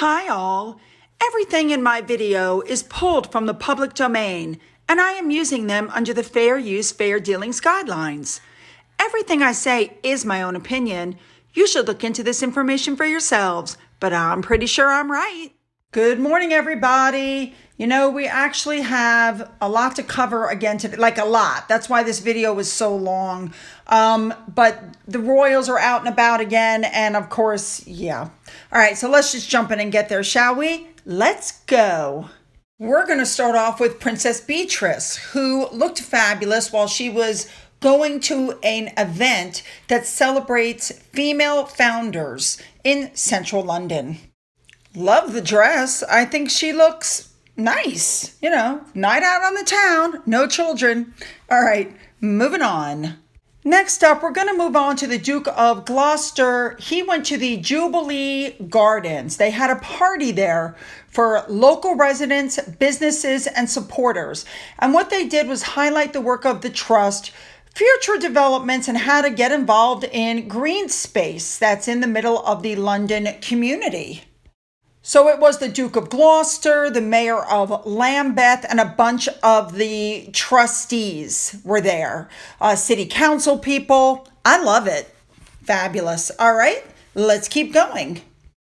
Hi all. Everything in my video is pulled from the public domain, and I am using them under the Fair Use, Fair Dealings guidelines. Everything I say is my own opinion. You should look into this information for yourselves, but I'm pretty sure I'm right. Good morning, everybody. You know, we actually have a lot to cover again today, like a lot. That's why this video was so long. But the Royals are out and about again, and of course, yeah. All right, so let's just jump in and get there, shall we? Let's go. We're going to start off with Princess Beatrice, who looked fabulous while she was going to an event that celebrates female founders in central London. Love the dress. I think she looks nice. You know, night out on the town, no children. All right, moving on. Next up, we're going to move on to the Duke of Gloucester. He went to the Jubilee Gardens. They had a party there for local residents, businesses, and supporters. And what they did was highlight the work of the trust, future developments, and how to get involved in green space that's in the middle of the London community. So it was the Duke of Gloucester, the Mayor of Lambeth, and a bunch of the trustees were there. City council people. I love it. Fabulous. All right, let's keep going.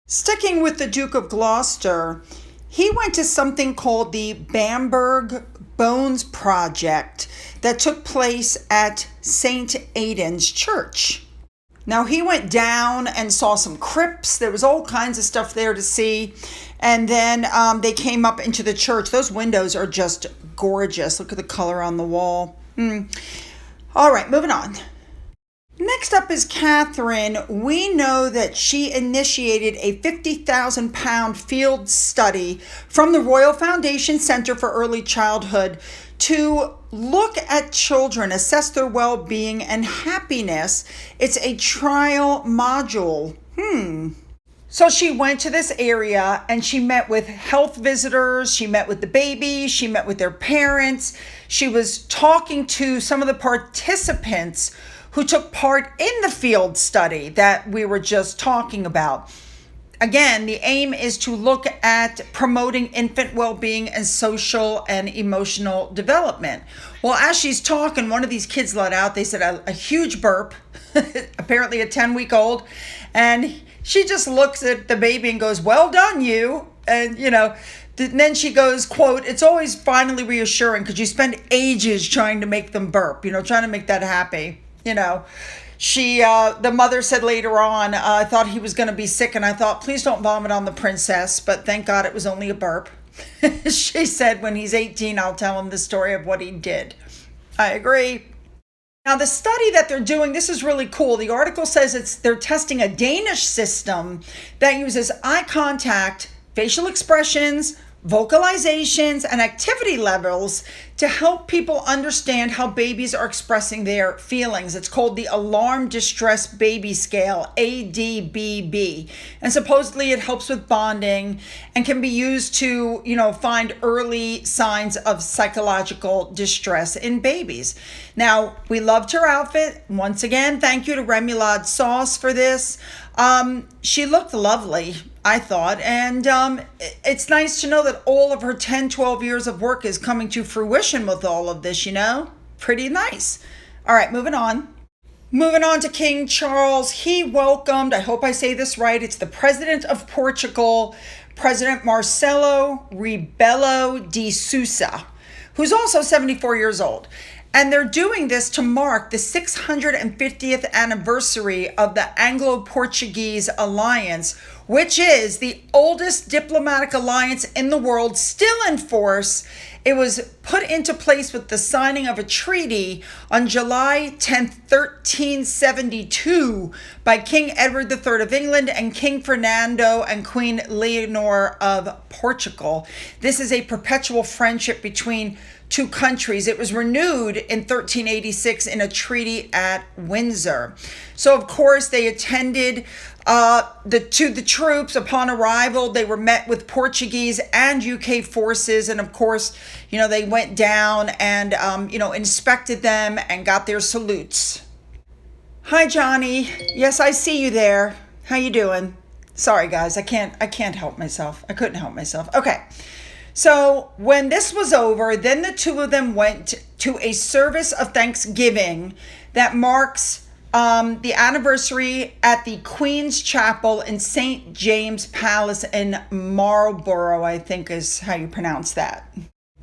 Sticking with the Duke of Gloucester, he went to something called the Bamberg Bones Project that took place at St. Aidan's Church. Now, he went down and saw some crypts. There was all kinds of stuff there to see. And then they came up into the church. Those windows are just gorgeous. Look at the color on the wall. All right, moving on. Next up is Catherine. We know that she initiated a £50,000 field study from the Royal Foundation Center for Early Childhood to look at children, assess their well-being and happiness. It's a trial module. So she went to this area and she met with health visitors. She met with the babies. She met with their parents. She was talking to some of the participants who took part in the field study that we were just talking about. Again, the aim is to look at promoting infant well-being and social and emotional development. Well, as she's talking, one of these kids let out, they said a huge burp, apparently a 10-week-old, and she just looks at the baby and goes, "Well done, you." And, you know, then she goes, quote, "It's always finally reassuring because you spend ages trying to make them burp, trying to make that happy, the mother said later on, I thought he was going to be sick and I thought, please don't vomit on the princess, but thank God it was only a burp." She said, when he's 18, I'll tell him the story of what he did. I agree. Now, the study that they're doing, this is really cool. The article says they're testing a Danish system that uses eye contact, facial expressions, vocalizations, and activity levels to help people understand how babies are expressing their feelings. It's called the Alarm Distress Baby Scale, ADBB. And supposedly it helps with bonding and can be used to, find early signs of psychological distress in babies. Now, we loved her outfit. Once again, thank you to Remoulade Sauce for this. She looked lovely, I thought, and it's nice to know that all of her 10, 12 years of work is coming to fruition with all of this, Pretty nice. All right, moving on. Moving on to King Charles. He welcomed, I hope I say this right, it's the President of Portugal, President Marcelo Rebelo de Sousa, who's also 74 years old. And they're doing this to mark the 650th anniversary of the Anglo-Portuguese Alliance, which is the oldest diplomatic alliance in the world, still in force. It was put into place with the signing of a treaty on July 10th, 1372 by King Edward III of England and King Fernando and Queen Leonor of Portugal. This is a perpetual friendship between two countries. It was renewed in 1386 in a treaty at Windsor. So, of course, they attended the troops upon arrival. They were met with Portuguese and UK forces. And, of course, they went down and, inspected them and got their salutes. Hi, Johnny. Yes, I see you there. How you doing? Sorry, guys, I can't help myself. I couldn't help myself. Okay. So when this was over, then the two of them went to a service of Thanksgiving that marks the anniversary at the Queen's Chapel in St. James Palace in Marlborough, I think is how you pronounce that.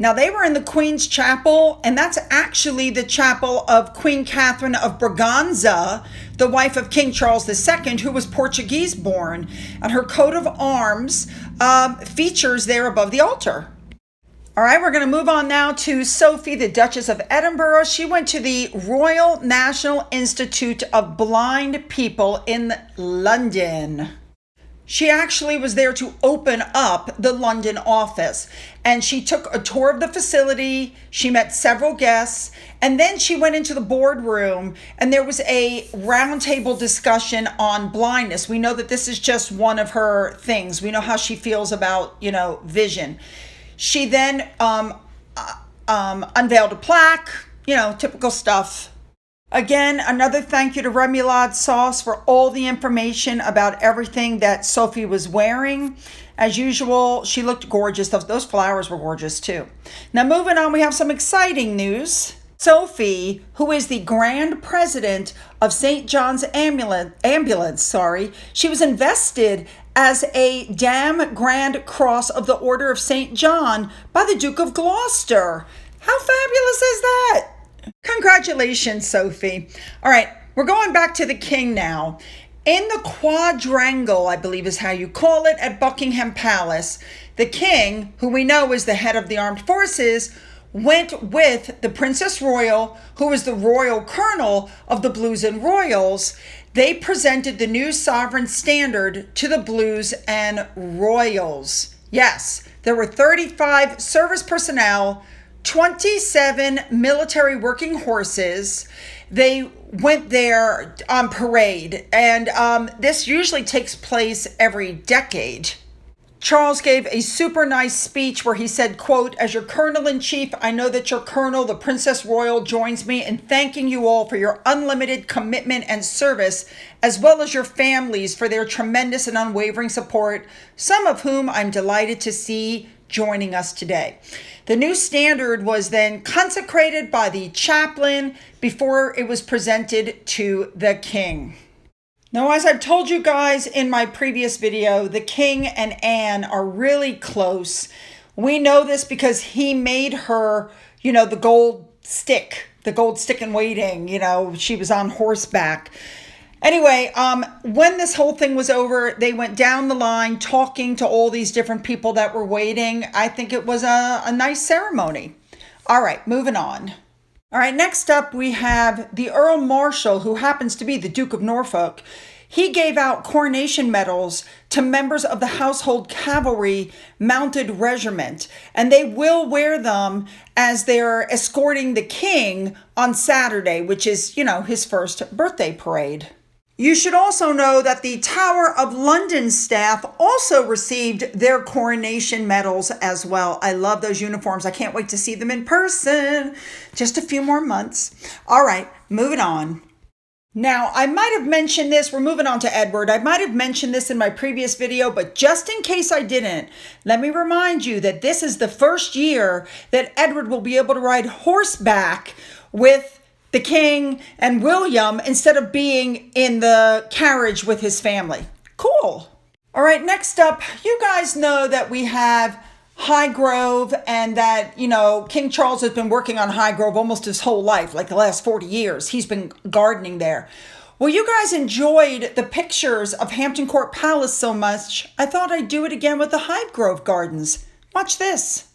Now, they were in the Queen's Chapel, and that's actually the chapel of Queen Catherine of Braganza, the wife of King Charles II, who was Portuguese born, and her coat of arms features there above the altar. All right, we're going to move on now to Sophie, the Duchess of Edinburgh. She went to the Royal National Institute of Blind People in London. She actually was there to open up the London office, and she took a tour of the facility. She met several guests, and then she went into the boardroom, and there was a roundtable discussion on blindness. We know that this is just one of her things. We know how she feels about, vision. She then unveiled a plaque, typical stuff. Again, another thank you to Remoulade Sauce for all the information about everything that Sophie was wearing. As usual, she looked gorgeous. Those flowers were gorgeous too. Now moving on, we have some exciting news. Sophie, who is the Grand President of St. John's Ambulance, she was invested as a Dame Grand Cross of the Order of St. John by the Duke of Gloucester. How fabulous is that? Congratulations, Sophie. All right, we're going back to the king now. In the quadrangle, I believe is how you call it, at Buckingham Palace, the king, who we know is the head of the armed forces, went with the Princess Royal, who is the royal colonel of the Blues and Royals. They presented the new sovereign standard to the Blues and Royals. Yes, there were 35 service personnel, 27 military working horses. They went there on parade, and this usually takes place every decade. Charles gave a super nice speech where he said, quote, "As your colonel-in-chief, I know that your colonel, the Princess Royal, joins me in thanking you all for your unlimited commitment and service, as well as your families for their tremendous and unwavering support, some of whom I'm delighted to see joining us today." The new standard was then consecrated by the chaplain before it was presented to the king. Now, as I've told you guys in my previous video, the king and Anne are really close. We know this because he made her, the gold stick in waiting. She was on horseback. Anyway, when this whole thing was over, they went down the line talking to all these different people that were waiting. I think it was a nice ceremony. All right, moving on. All right, next up we have the Earl Marshal, who happens to be the Duke of Norfolk. He gave out coronation medals to members of the Household Cavalry Mounted Regiment, and they will wear them as they're escorting the king on Saturday, which is, his first birthday parade. You should also know that the Tower of London staff also received their coronation medals as well. I love those uniforms. I can't wait to see them in person. Just a few more months. All right, moving on. Now, I might have mentioned this. We're moving on to Edward. I might have mentioned this in my previous video, but just in case I didn't, let me remind you that this is the first year that Edward will be able to ride horseback with the king and William instead of being in the carriage with his family. Cool. All right, next up, you guys know that we have Highgrove and that, King Charles has been working on Highgrove almost his whole life, like the last 40 years. He's been gardening there. Well, you guys enjoyed the pictures of Hampton Court Palace so much, I thought I'd do it again with the Highgrove Gardens. Watch this.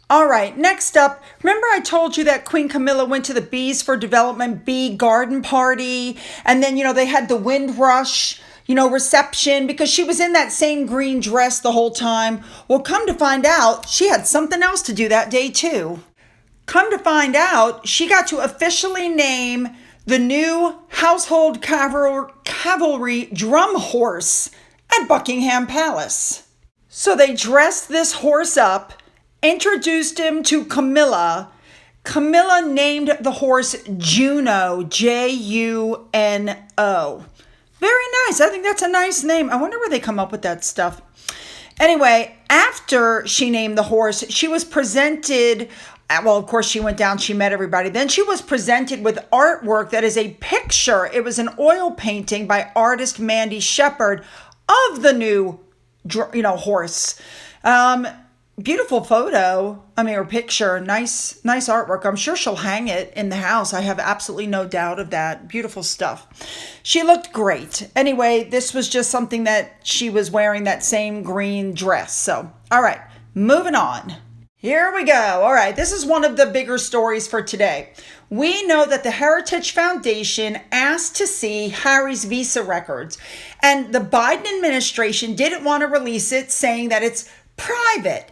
All right, next up, remember I told you that Queen Camilla went to the Bees for Development Bee garden party, and then, they had the Windrush, reception because she was in that same green dress the whole time. Well, come to find out, she had something else to do that day too. Come to find out, she got to officially name the new household cavalry drum horse at Buckingham Palace. So they dressed this horse up, introduced him to Camilla. Camilla named the horse Juno, Juno. Very nice. I think that's a nice name. I wonder where they come up with that stuff. Anyway, after she named the horse, she was presented, well, of course, she went down, she met everybody. Then she was presented with artwork that is a picture. It was an oil painting by artist Mandy Shepherd of the new, horse. Beautiful photo, or picture, nice artwork. I'm sure she'll hang it in the house. I have absolutely no doubt of that. Beautiful stuff. She looked great. Anyway, this was just something that she was wearing, that same green dress. So, all right, moving on. Here we go. All right, this is one of the bigger stories for today. We know that the Heritage Foundation asked to see Harry's visa records, and the Biden administration didn't want to release it, saying that it's private.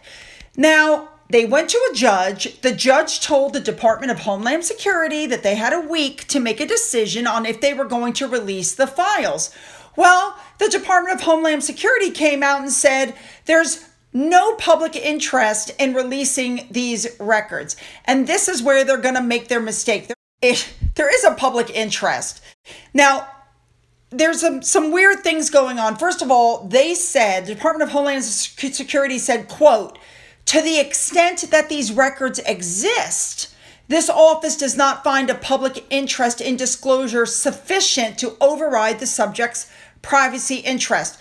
Now, they went to a judge. The judge told the Department of Homeland Security that they had a week to make a decision on if they were going to release the files. Well, the Department of Homeland Security came out and said there's no public interest in releasing these records. And this is where they're going to make their mistake. There is a public interest. Now, there's some weird things going on. First of all, they said, the Department of Homeland Security said, quote, to the extent that these records exist, this office does not find a public interest in disclosure sufficient to override the subject's privacy interest.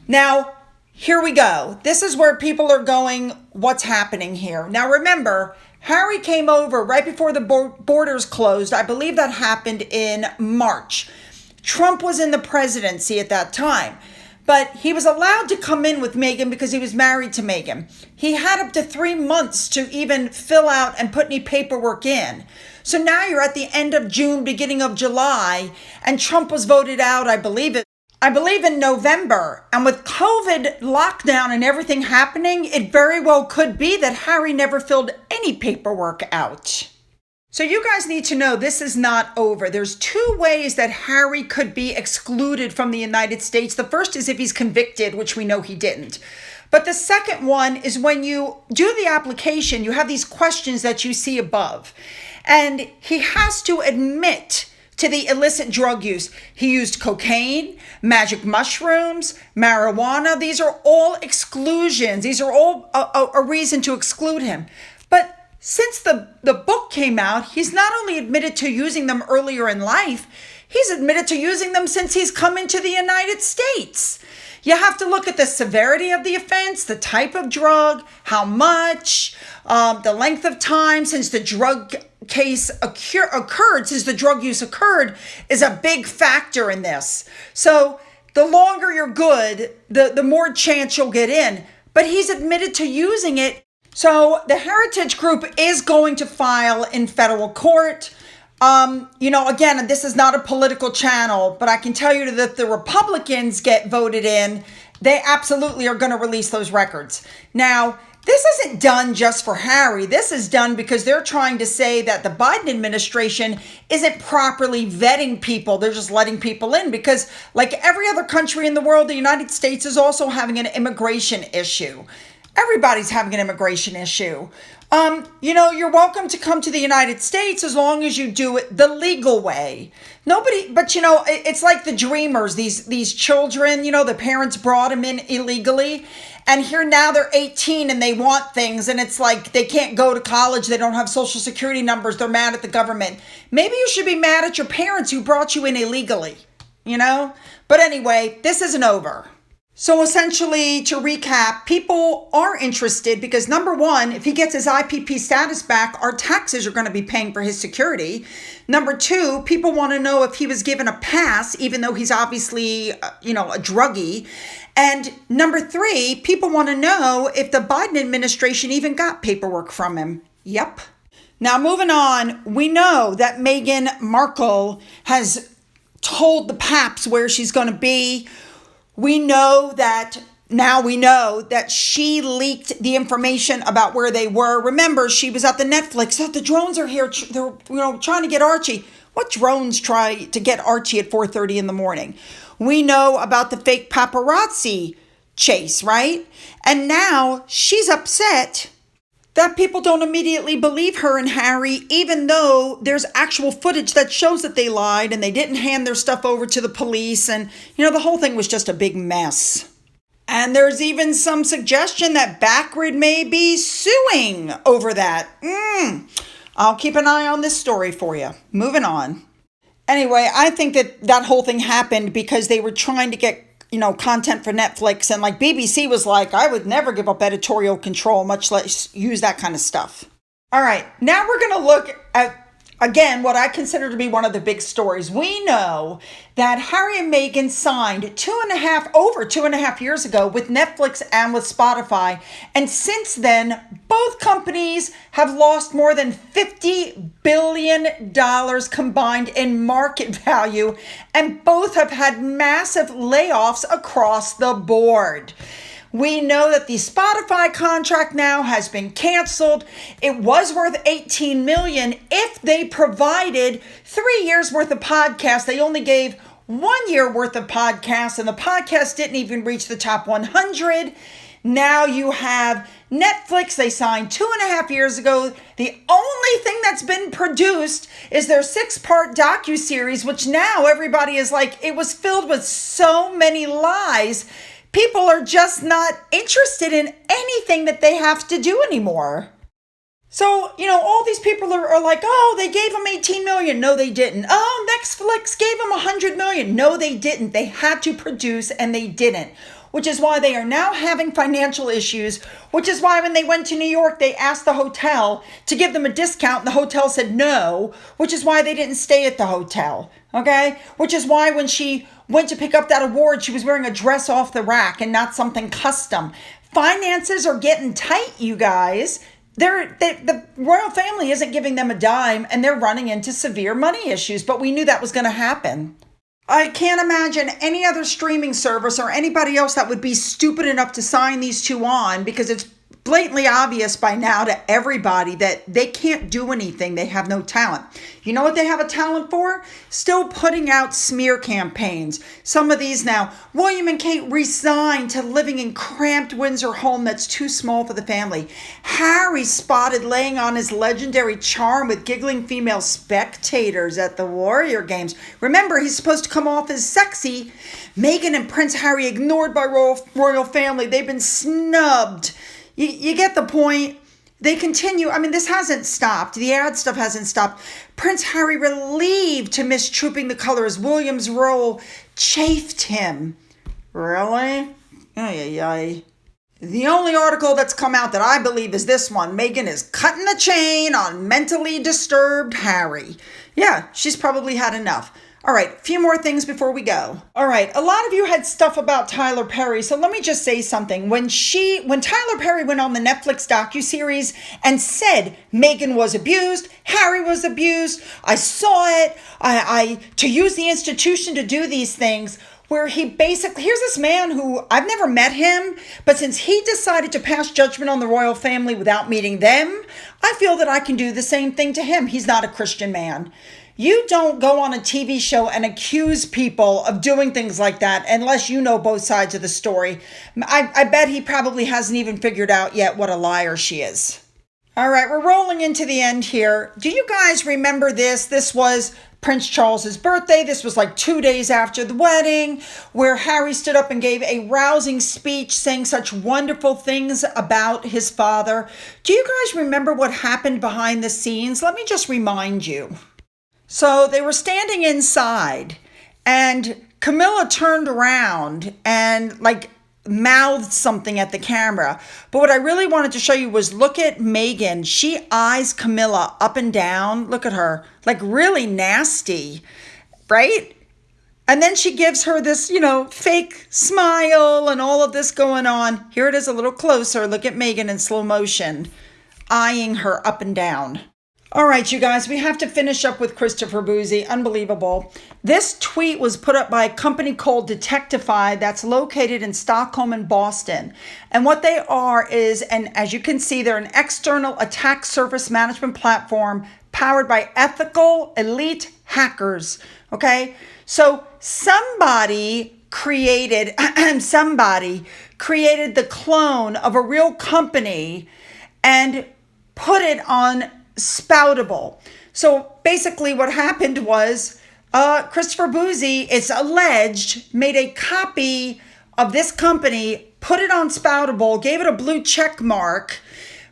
Now, here we go. This is where people are going, what's happening here? Now, remember, Harry came over right before the borders closed. I believe that happened in March. Trump was in the presidency at that time, but he was allowed to come in with Meghan because he was married to Meghan. He had up to 3 months to even fill out and put any paperwork in. So now you're at the end of June, beginning of July, and Trump was voted out, I believe in November. And with COVID lockdown and everything happening, it very well could be that Harry never filled any paperwork out. So you guys need to know this is not over. There's 2 ways that Harry could be excluded from the United States. The first is if he's convicted, which we know he didn't. But the second one is when you do the application, you have these questions that you see above. And he has to admit to the illicit drug use. He used cocaine, magic mushrooms, marijuana. These are all exclusions. These are all a reason to exclude him. But since the book came out, he's not only admitted to using them earlier in life, he's admitted to using them since he's come into the United States. You have to look at the severity of the offense, the type of drug, how much, the length of time since the drug case occurred, since the drug use occurred, is a big factor in this. So the longer you're good, the more chance you'll get in. But he's admitted to using it. So the Heritage Group is going to file in federal court. Again, this is not a political channel, but I can tell you that if the Republicans get voted in, they absolutely are going to release those records. Now, this isn't done just for Harry. This is done because they're trying to say that the Biden administration isn't properly vetting people. They're just letting people in because, like every other country in the world, the United States is also having an immigration issue. Everybody's having an immigration issue. You're welcome to come to the United States as long as you do it the legal way. It's like the dreamers, these children, the parents brought them in illegally. And here now they're 18 and they want things. And it's like they can't go to college. They don't have social security numbers. They're mad at the government. Maybe you should be mad at your parents who brought you in illegally, But anyway, this isn't over. So essentially, to recap, people are interested because number one, if he gets his IPP status back, our taxes are going to be paying for his security. Number two, people want to know if he was given a pass, even though he's obviously, a druggie. And number three, people want to know if the Biden administration even got paperwork from him. Yep. Now, moving on, we know that Meghan Markle has told the Paps where she's going to be. We know that she leaked the information about where they were. Remember, she was at the Netflix. Oh, the drones are here. They're trying to get Archie. What drones try to get Archie at 4:30 in the morning? We know about the fake paparazzi chase, right? And now she's upset that people don't immediately believe her and Harry, even though there's actual footage that shows that they lied and they didn't hand their stuff over to the police. And, the whole thing was just a big mess. And there's even some suggestion that Backward may be suing over that. I'll keep an eye on this story for you. Moving on. Anyway, I think that whole thing happened because they were trying to get content for Netflix, and like BBC was like, I would never give up editorial control, much less use that kind of stuff. All right, now we're going to look at, again, what I consider to be one of the big stories. We know that Harry and Meghan signed over 2.5 years ago with Netflix and with Spotify. And since then, both companies have lost more than $50 billion combined in market value. And both have had massive layoffs across the board. We know that the Spotify contract now has been canceled. It was worth $18 million if they provided 3 years worth of podcasts. They only gave 1 year worth of podcasts, and the podcast didn't even reach the top 100. Now you have Netflix. They signed 2.5 years ago. The only thing that's been produced is their 6-part docuseries, which now everybody is like, it was filled with so many lies. People are just not interested in anything that they have to do anymore. So, all these people are like, oh, they gave them 18 million. No, they didn't. Oh, Netflix gave them 100 million. No, they didn't. They had to produce and they didn't, which is why they are now having financial issues, which is why when they went to New York, they asked the hotel to give them a discount and the hotel said no, which is why they didn't stay at the hotel. Okay? Which is why when she went to pick up that award, she was wearing a dress off the rack and not something custom. Finances are getting tight, you guys. The royal family isn't giving them a dime and they're running into severe money issues, but we knew that was going to happen. I can't imagine any other streaming service or anybody else that would be stupid enough to sign these two on, because it's blatantly obvious by now to everybody that they can't do anything. They have no talent. You know what they have a talent for? Still putting out smear campaigns. Some of these now, William and Kate resigned to living in cramped Windsor home that's too small for the family. Harry spotted laying on his legendary charm with giggling female spectators at the Warrior Games. Remember, he's supposed to come off as sexy. Meghan and Prince Harry ignored by royal family. They've been snubbed. You get the point. They continue. I mean, this hasn't stopped. The ad stuff hasn't stopped. Prince Harry relieved to miss Trooping the Colors. William's role chafed him. Really? Ay. The only article that's come out that I believe is this one. Meghan is cutting the chain on mentally disturbed Harry. Yeah, she's probably had enough. All right, a few more things before we go. All right, a lot of you had stuff about Tyler Perry, so let me just say something. When Tyler Perry went on the Netflix docuseries and said Meghan was abused, Harry was abused, I saw it, to use the institution to do these things, where he basically, here's this man who, I've never met him, but since he decided to pass judgment on the royal family without meeting them, I feel that I can do the same thing to him. He's not a Christian man. You don't go on a TV show and accuse people of doing things like that unless you know both sides of the story. I bet he probably hasn't even figured out yet what a liar she is. All right, we're rolling into the end here. Do you guys remember this? This was Prince Charles's birthday. This was like 2 days after the wedding, where Harry stood up and gave a rousing speech saying such wonderful things about his father. Do you guys remember what happened behind the scenes? Let me just remind you. So they were standing inside and Camilla turned around and mouthed something at the camera. But what I really wanted to show you was look at Megan. She eyes Camilla up and down. Look at her, like really nasty, right? And then she gives her this, fake smile and all of this going on. Here it is a little closer. Look at Megan in slow motion, eyeing her up and down. All right, you guys, we have to finish up with Christopher Bouzy. Unbelievable. This tweet was put up by a company called Detectify that's located in Stockholm and Boston. And what they are is, and as you can see, they're an external attack surface management platform powered by ethical elite hackers. Okay, so somebody created the clone of a real company and put it on Spoutable. So basically what happened was Christopher Bouzy, it's alleged, made a copy of this company, put it on Spoutable, gave it a blue check mark,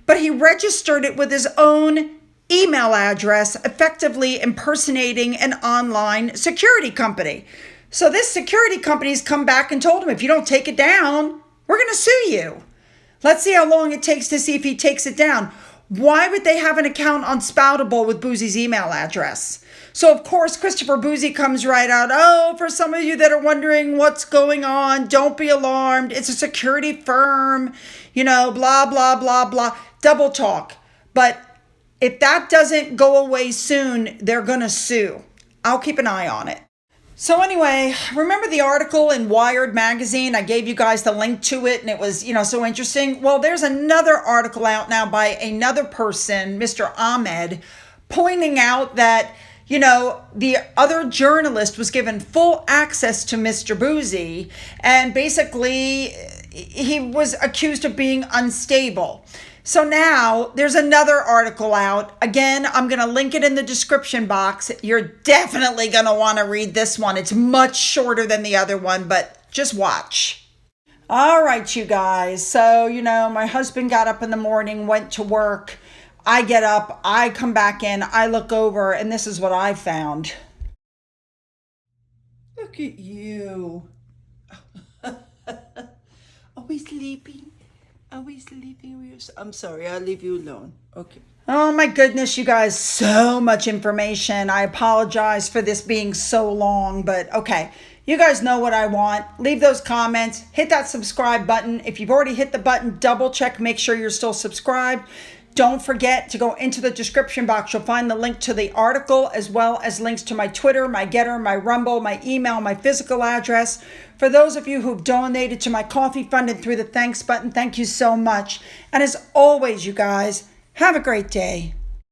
but he registered it with his own email address, effectively impersonating an online security company. So this security company's come back and told him, if you don't take it down, we're going to sue you. Let's see how long it takes to see if he takes it down. Why would they have an account on Spoutable with Bouzy's email address? So, of course, Christopher Bouzy comes right out. Oh, for some of you that are wondering what's going on, don't be alarmed. It's a security firm, blah, blah, blah, blah. Double talk. But if that doesn't go away soon, they're going to sue. I'll keep an eye on it. So anyway, remember the article in Wired magazine? I gave you guys the link to it and it was, so interesting. Well, there's another article out now by another person, Mr. Ahmed, pointing out that, the other journalist was given full access to Mr. Bouzy and basically he was accused of being unstable. So now there's another article out. Again, I'm going to link it in the description box. You're definitely going to want to read this one. It's much shorter than the other one, but just watch. All right, you guys. So, my husband got up in the morning, went to work. I get up, I come back in, I look over, and this is what I found. Look at you. Are we sleeping? Are we sleeping? I'm sorry, I'll leave you alone. Okay. Oh my goodness, you guys, so much information. I apologize for this being so long, but okay. You guys know what I want. Leave those comments. Hit that subscribe button. If you've already hit the button, double check, make sure you're still subscribed. Don't forget to go into the description box. You'll find the link to the article as well as links to my Twitter, my Getter, my Rumble, my email, my physical address. For those of you who've donated to my coffee fund and through the thanks button, thank you so much. And as always, you guys, have a great day.